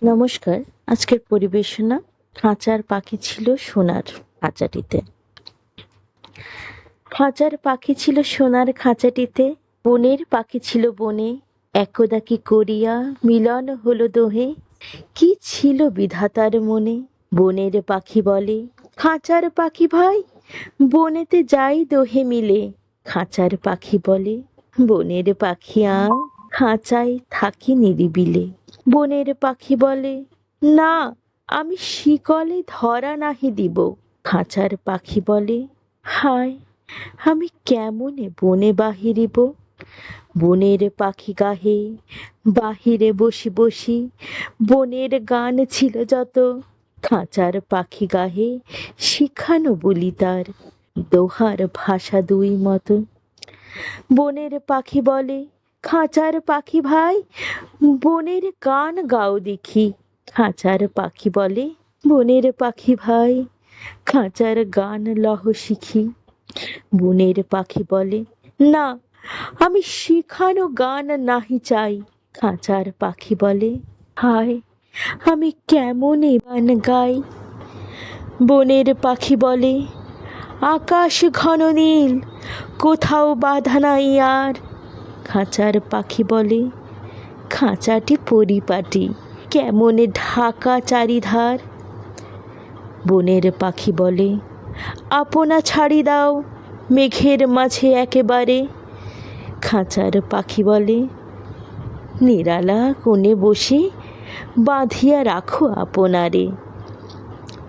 নমস্কার। আজকের পরিবেশনা খাঁচার পাখি ছিল সোনার খাঁচাটিতে। খাঁচার পাখি ছিল সোনার খাঁচাটিতে, বনের পাখি ছিল বনে, একদা কি করিয়া মিলন হলো দোহে। কি ছিল বিধাতার মনে? বনের পাখি বলে, খাঁচার পাখি ভাই, বনেতে যাই দোহে মিলে। খাঁচার পাখি বলে, বনের পাখি আয়, খাঁচায় থাকি নিরিবিলে। বনের পাখি বলে, না, আমি শিকলে ধরা নাহি দিব। খাঁচার পাখি বলে, হায়, আমি কেমনে বনে বাহিরিব। বনের পাখি গাহে, বাহিরে বসি বসি, বনের গান ছিল যত। খাঁচার পাখি গাহে শিখানো বলি তার, দোহার ভাষা দুই মতো। বনের পাখি বলে, খাঁচার পাখি ভাই, বনের গান গাও দেখি। খাঁচার পাখি বলে, বনের পাখি ভাই, খাঁচার গান লহ শিখি। বনের পাখি বলে, না, আমি শিখানো গান নাহি চাই। খাঁচার পাখি বলে, হায়, আমি কেমনে গান গাই। বনের পাখি বলে, আকাশ ঘন নীল, কোথাও বাধা নাই আর। খাঁচার পাখি বলে, খাঁচাটি পরিপাটি, কেমনে ঢাকা চারিধার। বনের পাখি বলে, আপনা ছাড়ি দাও মেঘের মাঝে একেবারে। খাঁচার পাখি বলে, নিরালা কোণে বসে বাঁধিয়া রাখো আপনারে।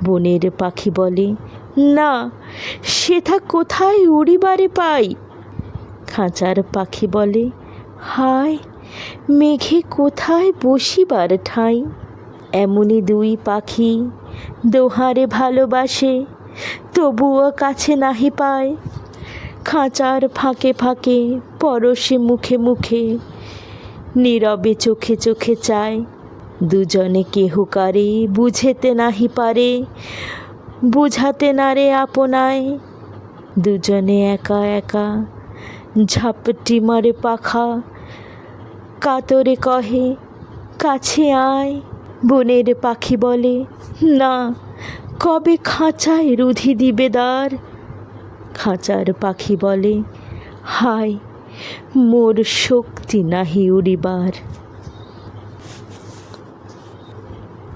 বনের পাখি বলে, না, সেথা কোথায় উড়িবারে পাই। খাঁচার পাখি বলে, হায়, মেঘে কোথায় বসিবার ঠাঁই। এমনি দুই পাখি দোহারে ভালোবাসে, তবুও কাছে নাহি পায়। খাঁচার ফাঁকে ফাঁকে, পরশে মুখে মুখে, নীরবে চোখে চোখে চায়। দুজনে কেহ কারে বুঝেতে নাহি পারে, বুঝাতে নারে আপনায়। দুজনে একা একা ঝাপটি মারে পাখা, কাতরে কহে, কাছে আয়। বনের পাখি বলে, না, কবে খাঁচায় রুধি দিবে দ্বার। খাঁচার পাখি বলে, হায়, মোর শক্তি নাহি উড়িবার।